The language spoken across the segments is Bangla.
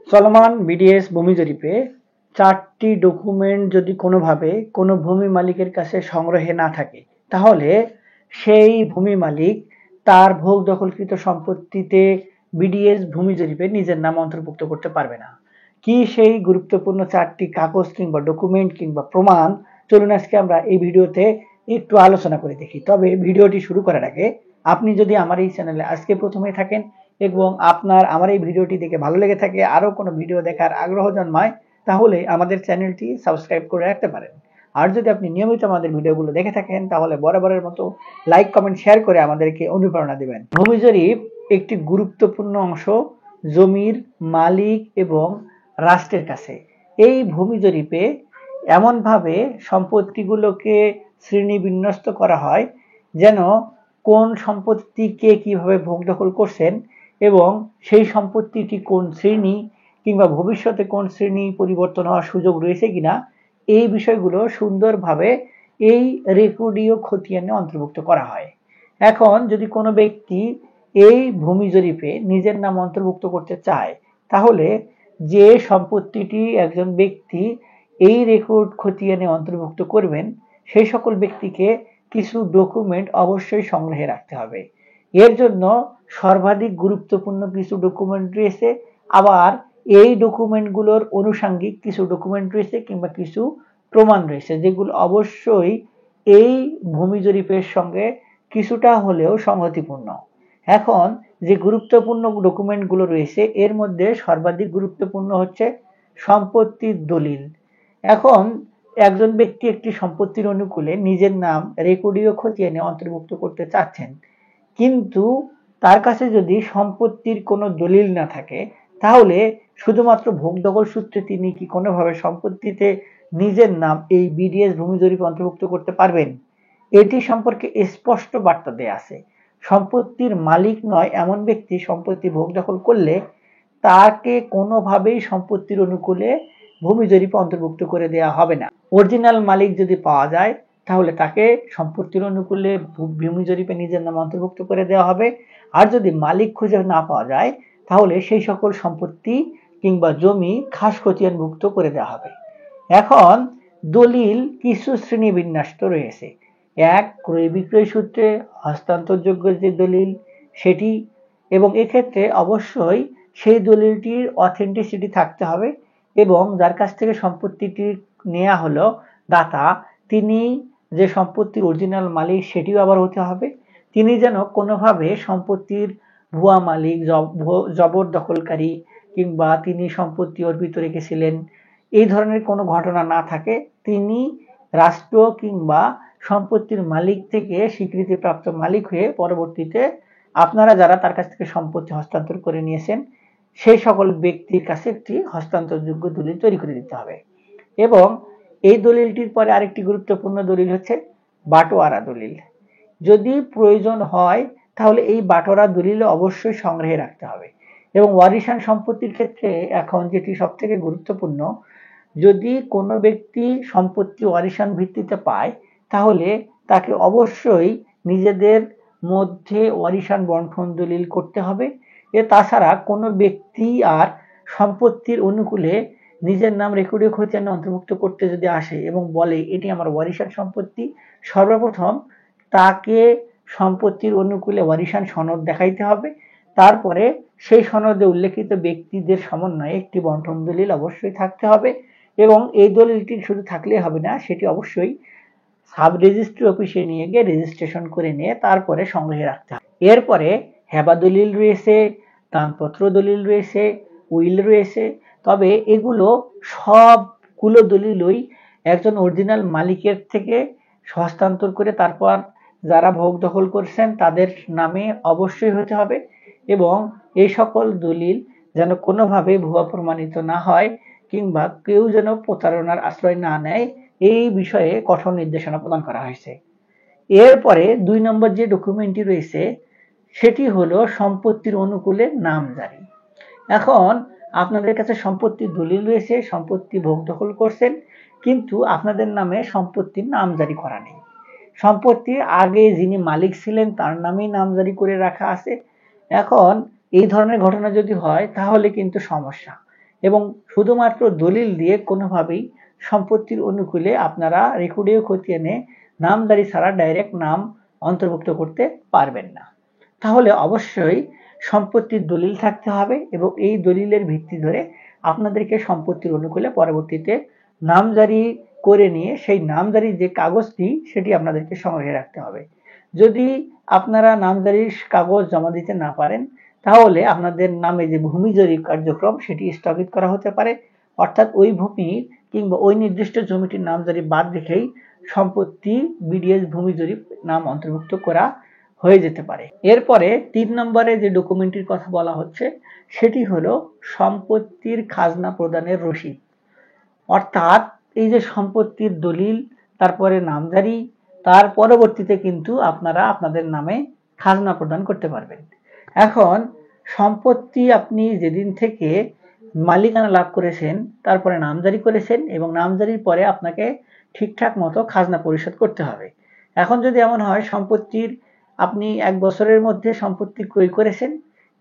চলমান বিডিএস ভূমি জরিপে 4টি ডকুমেন্ট যদি কোনোভাবে কোনো ভূমি মালিকের কাছে সংগ্রহে না থাকে, তাহলে সেই ভূমি মালিক তার ভোগ দখলকৃত সম্পত্তিতে বিডিএস ভূমি জরিপে নিজের নাম অন্তর্ভুক্ত করতে পারবে না। কি সেই গুরুত্বপূর্ণ 4টি কাগজ কিংবা ডকুমেন্ট কিংবা প্রমাণ, চলুন আজকে আমরা এই ভিডিওতে একটু আলোচনা করে দেখি। তবে ভিডিওটি শুরু করার আগে আপনি যদি আমার এই চ্যানেলে আজকে প্রথমে থাকেন এবং আপনার আমার এই ভিডিওটি দেখে ভালো লেগে থাকে, আরো কোনো ভিডিও দেখার আগ্রহ জন্মায়, তাহলে আমাদের চ্যানেলটি সাবস্ক্রাইব করে রাখতে পারেন। আর যদি আপনি নিয়মিত আমাদের ভিডিওগুলো দেখে থাকেন, তাহলে বরাবরের মতো লাইক কমেন্ট শেয়ার করে আমাদেরকে অনুপ্রেরণা দিবেন। ভূমি জরিপ একটি গুরুত্বপূর্ণ অংশ জমির মালিক এবং রাষ্ট্রের কাছে। এই ভূমি জরিপে এমনভাবে সম্পত্তিগুলোকে শ্রেণীবিন্যস্ত করা হয় যেন কোন সম্পত্তিকে কিভাবে ভোগ দখল করছেন এবং সেই সম্পত্তিটি কোন শ্রেণী কিংবা ভবিষ্যতে কোন শ্রেণী পরিবর্তন হওয়ার সুযোগ রয়েছে কিনা, এই বিষয়গুলো সুন্দরভাবে এই রেকর্ডীয় খতিয়ানে অন্তর্ভুক্ত করা হয়। এখন যদি কোনো ব্যক্তি এই ভূমি জরিপে নিজের নাম অন্তর্ভুক্ত করতে চায়, তাহলে যে সম্পত্তিটি একজন ব্যক্তি এই রেকর্ড খতিয়ানে অন্তর্ভুক্ত করবেন, সেই সকল ব্যক্তিকে কিছু ডকুমেন্ট অবশ্যই সংগ্রহে রাখতে হবে। এর জন্য সর্বাধিক গুরুত্বপূর্ণ কিছু ডকুমেন্ট রয়েছে, আবার এই ডকুমেন্টগুলোর আনুষঙ্গিক কিছু ডকুমেন্ট রয়েছে কিংবা কিছু প্রমাণ রয়েছে, যেগুলো অবশ্যই এই ভূমি জরিপের সঙ্গে কিছুটা হলেও সংগতিপূর্ণ। এখন যে গুরুত্বপূর্ণ ডকুমেন্টগুলো রয়েছে, এর মধ্যে সর্বাধিক গুরুত্বপূর্ণ হচ্ছে সম্পত্তির দলিল। এখন একজন ব্যক্তি একটি সম্পত্তির অনুকূলে নিজের নাম রেকর্ডীয় খতিয়ানে অন্তর্ভুক্ত করতে চাচ্ছেন, কিন্তু তার কাছে যদি সম্পত্তির কোনো দলিল না থাকে, তাহলে শুধুমাত্র ভোগ দখল সূত্রে তিনি কি কোনোভাবে সম্পত্তিতে নিজের নাম এই বিডিএস ভূমি জরিপে অন্তর্ভুক্ত করতে পারবেন? এটি সম্পর্কে স্পষ্ট বার্তা দেয়া আছে। সম্পত্তির মালিক নয় এমন ব্যক্তি সম্পত্তি ভোগ দখল করলে তাকে কোনোভাবেই সম্পত্তির অনুকূলে ভূমি জরিপে অন্তর্ভুক্ত করে দেওয়া হবে না। অরিজিনাল মালিক যদি পাওয়া যায়, তাহলে তাকে সম্পত্তির অনুকূলে ভূমি জরিপে নিজের নাম অন্তর্ভুক্ত করে দেওয়া হবে। আর যদি মালিক খুঁজে না পাওয়া যায়, তাহলে সেই সকল সম্পত্তি কিংবা জমি খাস খতিয়ানভুক্ত করে দেওয়া হবে। এখন দলিল কিছু শ্রেণীবিন্যাস রয়েছে। এক, ক্রয় বিক্রয় সূত্রে হস্তান্তরযোগ্য যে দলিল সেটি, এবং এক্ষেত্রে অবশ্যই সেই দলিলটির অথেন্টিসিটি থাকতে হবে এবং যার কাছ থেকে সম্পত্তিটি নেওয়া হলো দাতা, তিনি যে সম্পত্তির অরিজিনাল মালিক সেটিও আবার হতে হবে। তিনি যেন কোনোভাবে সম্পত্তির ভুয়া মালিক, জবরদখলকারী কিংবা তিনি সম্পত্তি অর্পিত রেখেছিলেন, এই ধরনের কোনো ঘটনা না থাকে। তিনি রাষ্ট্র কিংবা সম্পত্তির মালিক থেকে স্বীকৃতিপ্রাপ্ত মালিক হয়ে পরবর্তীতে আপনারা যারা তার কাছ থেকে সম্পত্তি হস্তান্তর করে নিয়েছেন, সেই সকল ব্যক্তির কাছে একটি হস্তান্তরযোগ্য দলিল তৈরি করে দিতে হবে। এবং এই দলিলটির পরে আরেকটি গুরুত্বপূর্ণ দলিল হচ্ছে বাটোয়ারা দলিল। যদি প্রয়োজন হয়, তাহলে এই বাটোয়ারা দলিল অবশ্যই সংগ্রহে রাখতে হবে। এবং ওয়ারিশান সম্পত্তির ক্ষেত্রে এখন যেটি সবথেকে গুরুত্বপূর্ণ, যদি কোনো ব্যক্তি সম্পত্তি ওয়ারিশান ভিত্তিতে পায়, তাহলে তাকে অবশ্যই নিজেদের মধ্যে ওয়ারিশান বন্টন দলিল করতে হবে। তাছাড়া কোনো ব্যক্তি আর সম্পত্তির অনুকূলে নিজের নাম রেকর্ডীয় খতিয়ানে অন্তর্ভুক্ত করতে যদি আসে এবং বলে এটি আমার ওয়ারিশান সম্পত্তি, সর্বপ্রথম তাকে সম্পত্তির অনুকূলে ওয়ারিশান সনদ দেখাইতে হবে। তারপরে সেই সনদে উল্লেখিত ব্যক্তিদের সমন্বয়ে একটি বন্টন দলিল অবশ্যই থাকতে হবে এবং এই দলিলটি শুধু থাকলেই হবে না, সেটি অবশ্যই সাব রেজিস্ট্রি অফিসে নিয়ে গিয়ে রেজিস্ট্রেশন করে নিয়ে তারপরে সংগ্রহে রাখতে হবে। এরপরে হেবা দলিল রয়েছে, দানপত্র দলিল রয়েছে, উইল রয়েছে। তবে এগুলো সবগুলো দলিলই একজন অরিজিনাল মালিকের থেকে হস্তান্তর করে তারপর যারা ভোগ দখল করছেন তাদের নামে অবশ্যই হতে হবে এবং এই সকল দলিল যেন কোনোভাবে ভুয়া প্রমাণিত না হয় কিংবা কেউ যেন প্রতারণার আশ্রয় না নেয়, এই বিষয়ে কঠোর নির্দেশনা প্রদান করা হয়েছে। এরপরে 2 নম্বর যে ডকুমেন্টটি রয়েছে সেটি হলো সম্পত্তির অনুকূলে নামজারি। এখন আপনাদের কাছে সম্পত্তির দলিল রয়েছে, সম্পত্তি ভোগ দখল করছেন, কিন্তু আপনাদের নামে সম্পত্তির নামজারি করা নেই। সম্পত্তি আগে যিনি মালিক ছিলেন তার নামেই নামজারি করে রাখা আছে। এখন এই ধরনের ঘটনা যদি হয়, তাহলে কিন্তু সমস্যা। এবং শুধুমাত্র দলিল দিয়ে কোনোভাবেই সম্পত্তির অনুকূলে আপনারা রেকর্ডীয় খতিয়ানে নামজারি ছাড়া ডাইরেক্ট নাম অন্তর্ভুক্ত করতে পারবেন না। তাহলে অবশ্যই সম্পত্তির দলিল থাকতে হবে এবং এই দলিলের ভিত্তি ধরে আপনাদেরকে সম্পত্তির অনুকূলে পরবর্তীতে নামজারি করে নিয়ে সেই নামজারির যে কাগজটি সেটি আপনাদেরকে সংগ্রহে রাখতে হবে। যদি আপনারা নামজারির কাগজ জমা দিতে না পারেন তাহলে আপনাদের নামে যে ভূমি জরিপ কার্যক্রম সেটি স্থগিত করা হতে পারে, অর্থাৎ ওই ভূমি কিংবা ওই নির্দিষ্ট জমিটির নামজারি বাদ রেখেই সম্পত্তি বিডিএস ভূমি জরিপ নাম অন্তর্ভুক্ত করা হয়ে যেতে পারে। এরপরে 3 নম্বরে যে ডকুমেন্টটির কথা বলা হচ্ছে সেটি হলো সম্পত্তির খাজনা প্রদানের রসিদ। অর্থাৎ এই যে সম্পত্তির দলিল, তারপরে নামজারি, তার পরবর্তীতে কিন্তু আপনারা আপনাদের নামে খাজনা প্রদান করতে পারবেন। এখন সম্পত্তি আপনি যেদিন থেকে মালিকানা লাভ করেছেন, তারপরে নামজারি করেছেন এবং নামজারির পরে আপনাকে ঠিকঠাক মতো খাজনা পরিশোধ করতে হবে। এখন যদি এমন হয় সম্পত্তির আপনি 1 বছরের মধ্যে সম্পত্তি ক্রয় করেছেন,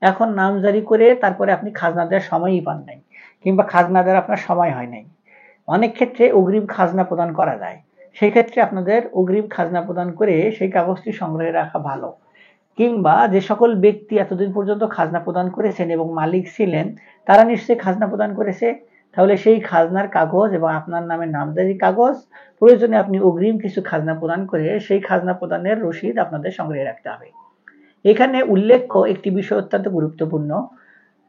এখন নামজারি করে তারপরে আপনি খাজনা দেওয়ার সময়ই পান নাই কিংবা খাজনা দেওয়ার আপনার সময় হয় নাই। অনেক ক্ষেত্রে অগ্রিম খাজনা প্রদান করা যায়, সেই ক্ষেত্রে আপনাদের অগ্রিম খাজনা প্রদান করে সেই কাগজটি সংগ্রহে রাখা ভালো। কিংবা যে সকল ব্যক্তি এতদিন পর্যন্ত খাজনা প্রদান করেছেন এবং মালিক ছিলেন তারা নিশ্চয়ই খাজনা প্রদান করেছে, তাহলে সেই খাজনার কাগজ এবং আপনার নামে নামজারি কাগজ প্রয়োজনে আপনি অগ্রিম কিছু খাজনা প্রদান করে সেই খাজনা প্রদানের রসিদ আপনাদের সংগ্রহে রাখতে হবে। এখানে উল্লেখ্য একটি বিষয় অত্যন্ত গুরুত্বপূর্ণ,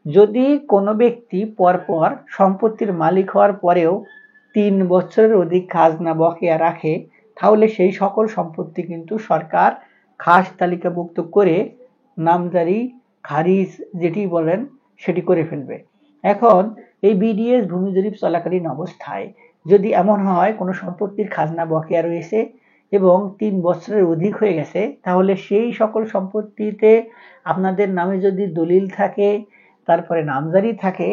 যদি কোনো ব্যক্তি পরপর সম্পত্তির মালিক হওয়ার পরেও 3 বছরের অধিক খাজনা বকেয়া রাখে তাহলে সেই সকল সম্পত্তি কিন্তু সরকার খাস তালিকাভুক্ত করে নামজারি খারিজ যেটি বলেন সেটি করে ফেলবে। এখন এই বিডিএস ভূমি জরিপ চলাকালীন অবস্থায় যদি এমন হয় কোনো সম্পত্তির খাজনা বকেয়া রয়েছে এবং 3 বছরের অধিক হয়ে গেছে, তাহলে সেই সকল সম্পত্তিতে আপনাদের নামে যদি দলিল থাকে, তারপরে নামজারি থাকে,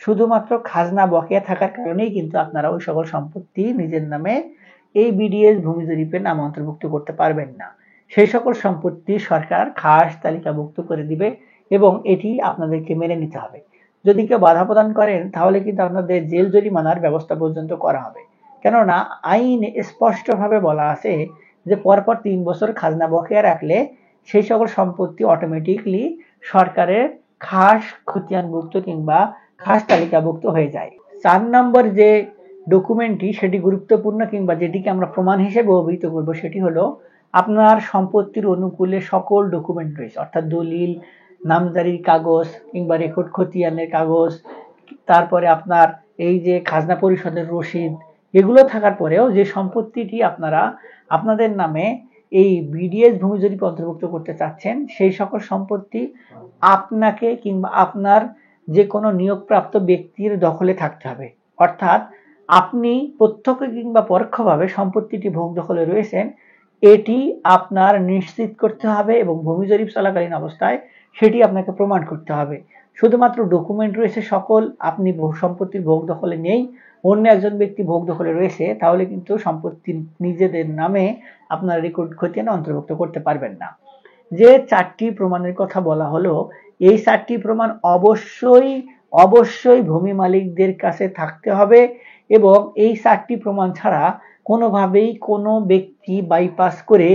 শুধুমাত্র খাজনা বকেয়া থাকার কারণেই কিন্তু আপনারা ওই সকল সম্পত্তি নিজের নামে এই বিডিএস ভূমি জরিপে নাম অন্তর্ভুক্ত করতে পারবেন না। সেই সকল সম্পত্তি সরকার খাস তালিকাভুক্ত করে দিবে এবং এটি আপনাদেরকে মেনে নিতে হবে। যদি কেউ বাধা প্রদান করেন তাহলে কিন্তু আপনাদের জেল জরিমানার ব্যবস্থা পর্যন্ত করা হবে, কেননা আইনে স্পষ্টভাবে বলা আছে যে পরপর 3 বছর খাজনা বকেয়া রাখলে সেই সকল সম্পত্তি অটোমেটিকলি সরকারের খাস খতিয়ানভুক্ত কিংবা খাস তালিকাভুক্ত হয়ে যায়। 4 নম্বর যে ডকুমেন্টটি সেটি গুরুত্বপূর্ণ কিংবা যেটিকে আমরা প্রমাণ হিসেবে অভিহিত করব সেটি হলো আপনার সম্পত্তির অনুকূলে সকল ডকুমেন্ট রয়েছে, অর্থাৎ দলিল, নামজারির কাগজ কিংবা রেকর্ড খতিয়ানের কাগজ, তারপরে আপনার এই যে খাজনা পরিশোধের রসিদ, এগুলো থাকার পরেও যে সম্পত্তিটি আপনারা আপনাদের নামে এই বিডিএস ভূমি জরিপ অন্তর্ভুক্ত করতে চাচ্ছেন সেই সকল সম্পত্তি আপনাকে কিংবা আপনার যে কোনো নিয়োগপ্রাপ্ত ব্যক্তির দখলে থাকতে হবে। অর্থাৎ আপনি প্রত্যক্ষ কিংবা পরোক্ষভাবে সম্পত্তিটি ভোগ দখলে রয়েছেন এটি আপনার নিশ্চিত করতে হবে এবং ভূমি জরিপ চলাকালীন অবস্থায় সেটি আপনাকে প্রমাণ করতে হবে। শুধুমাত্র ডকুমেন্ট রয়েছে সকল, আপনি সম্পত্তির ভোগ দখলে নেই, অন্য একজন ব্যক্তি ভোগ দখলে রয়েছে, তাহলে কিন্তু সম্পত্তি নিজেদের নামে আপনার রেকর্ড খতিয়ানে অন্তর্ভুক্ত করতে পারবেন না। যে 4টি প্রমাণের কথা বলা হলো এই 4টি প্রমাণ অবশ্যই ভূমি মালিকদের কাছে থাকতে হবে এবং এই 4টি প্রমাণ ছাড়া কোনোভাবেই কোনো ব্যক্তি বাইপাস করে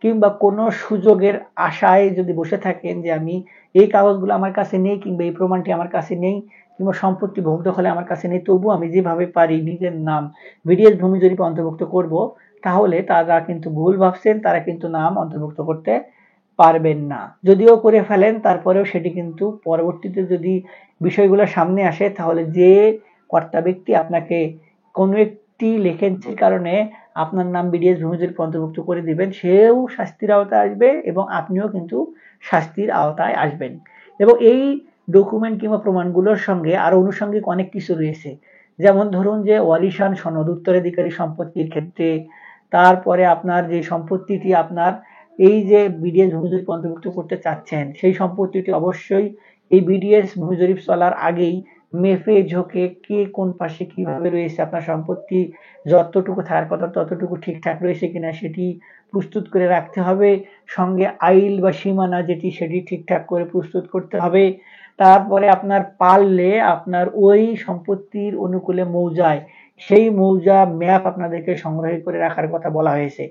কিংবা কোনো সুযোগের আশায় যদি বসে থাকেন যে আমি এই কাগজগুলো আমার কাছে নেই কিংবা এই প্রমাণটি আমার কাছে নেই কিংবা সম্পত্তি ভোগ দখলে আমার কাছে নেই, তবু আমি যেভাবে পারি নিজের নাম বিডিএস ভূমি জরিপে অন্তর্ভুক্ত করব, তাহলে তারা কিন্তু ভুল ভাবছেন, তারা কিন্তু নাম অন্তর্ভুক্ত করতে পারবেন না। যদিও করে ফেলেন তারপরেও সেটি কিন্তু পরবর্তীতে যদি বিষয়গুলো সামনে আসে তাহলে যে কর্তা ব্যক্তি আপনাকে কোনো একটি লেখেন্সির কারণে আপনার নাম বিডিএস ভূমি জরিপে অন্তর্ভুক্ত করে দিবেন সেও শাস্তির আওতায় আসবে এবং আপনিও কিন্তু শাস্তির আওতায় আসবেন। এবং এই ডকুমেন্ট কিংবা প্রমাণগুলোর সঙ্গে আরো আনুষঙ্গিক অনেক কিছু রয়েছে, যেমন ধরুন যে ওয়ারিশান সনদ উত্তরাধিকারী সম্পত্তির ক্ষেত্রে, তারপরে আপনার যে সম্পত্তিটি আপনার এই যে বিডিএস ভূমি জরিপ অন্তর্ভুক্ত করতে চাচ্ছেন সেই সম্পত্তিটি অবশ্যই এই বিডিএস ভূমি জরিপ চলার আগেই মেপে ঝোঁকে কে কোন পাশে কিভাবে রয়েছে, আপনার সম্পত্তি যতটুকু থাকার কথা ততটুকু ঠিকঠাক রয়েছে কিনা সেটি প্রস্তুত করে রাখতে হবে, সঙ্গে আইল বা সীমানা যেটি সেটি ঠিকঠাক করে প্রস্তুত করতে হবে, তারপরে আপনার পারলে আপনার ওই সম্পত্তির অনুকূলে মৌজায় সেই মৌজা ম্যাপ আপনাদেরকে সংগ্রহ করে রাখার কথা বলা হয়েছে।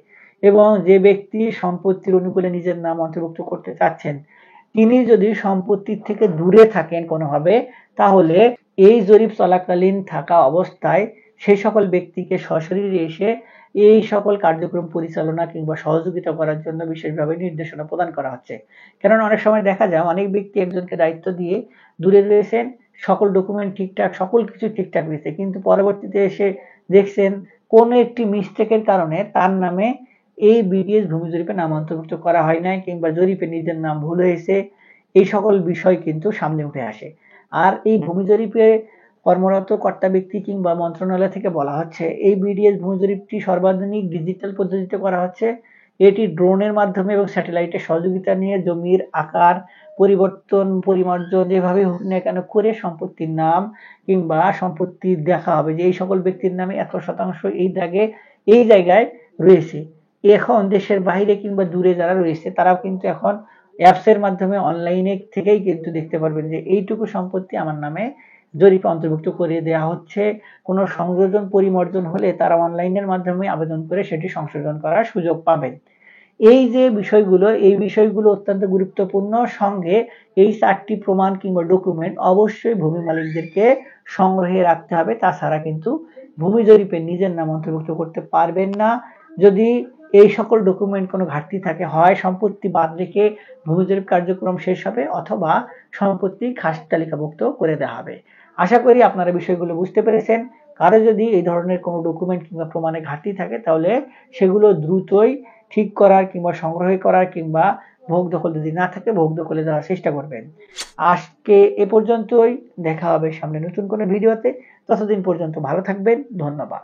এবং যে ব্যক্তি সম্পত্তির অনুকূলে নিজের নাম অন্তর্ভুক্ত করতে চাচ্ছেন, তিনি যদি সম্পত্তির থেকে দূরে থাকেন কোনোভাবে, তাহলে এই জরিপ চলাকালীন থাকা অবস্থায় সেই সকল ব্যক্তিকে সশরীরে এসে এই সকল কার্যক্রম পরিচালনা কিংবা সহযোগিতা করার জন্য বিশেষভাবে নির্দেশনা প্রদান করা হচ্ছে। কারণ অনেক সময় দেখা যায় অনেক ব্যক্তি একজনকে দায়িত্ব দিয়ে দূরে রয়েছেন, সকল ডকুমেন্ট ঠিকঠাক, সকল কিছু ঠিকঠাক রয়েছে, কিন্তু পরবর্তীতে এসে দেখছেন কোনো একটি মিস্টেকের কারণে তার নামে এই বিডিএস ভূমি জরিপে নাম অন্তর্ভুক্ত করা হয় নাই, কিংবা জরিপে নিজের নাম ভুল হয়েছে। এই সকল বিষয় কিন্তু সামনে উঠে আসে। আর এই ভূমি জরিপে কর্মরত কর্তা ব্যক্তি কিংবা মন্ত্রণালয় থেকে বলা হচ্ছে এই বিডিএস ভূমি জরিপটি সর্বাধুনিক ডিজিটাল পদ্ধতিতে করা হচ্ছে। এটি ড্রোনের মাধ্যমে এবং স্যাটেলাইটের সহযোগিতা নিয়ে জমির আকার পরিবর্তন, পরিমার্জন যেভাবে হোক না কেন করে সম্পত্তির নাম কিংবা সম্পত্তি দেখা হবে যে এই সকল ব্যক্তির নামে এত শতাংশ এই দাগে এই জায়গায় রয়েছে। এখন দেশের বাইরে কিংবা দূরে যারা রয়েছে তারাও কিন্তু এখন অ্যাপস এর মাধ্যমে অনলাইনে থেকেই কিন্তু দেখতে পারবেন যে এইটুকু সম্পত্তি আমার নামে জরিপে অন্তর্ভুক্ত করে দেওয়া হচ্ছে। কোনো সংযোজন পরিমার্জন হলে তারা অনলাইনের মাধ্যমে আবেদন করে সেটি সংশোধন করার সুযোগ পাবেন। এই যে বিষয়গুলো, এই বিষয়গুলো অত্যন্ত গুরুত্বপূর্ণ। সঙ্গে এই 4টি প্রমাণ কিংবা ডকুমেন্ট অবশ্যই ভূমি মালিকদেরকে সংগ্রহে রাখতে হবে, তাছাড়া কিন্তু ভূমি জরিপে নিজের নাম অন্তর্ভুক্ত করতে পারবেন না। যদি এই সকল ডকুমেন্ট কোনো ঘাটতি থাকে, হয় সম্পত্তি বাদ রেখে ভূমি জরিপ কার্যক্রম শেষ হবে অথবা সম্পত্তি খাস তালিকাভুক্ত করে দেওয়া হবে। আশা করি আপনারা বিষয়গুলো বুঝতে পেরেছেন। কারো যদি এই ধরনের কোনো ডকুমেন্ট কিংবা প্রমাণে ঘাটতি থাকে তাহলে সেগুলো দ্রুতই ঠিক করার কিংবা সংগ্রহ করার কিংবা ভোগ দখল যদি না থাকে ভোগ দখলে দেওয়ার চেষ্টা করবেন। আজকে এ পর্যন্তই, দেখা হবে সামনে নতুন কোনো ভিডিওতে। ততদিন পর্যন্ত ভালো থাকবেন। ধন্যবাদ।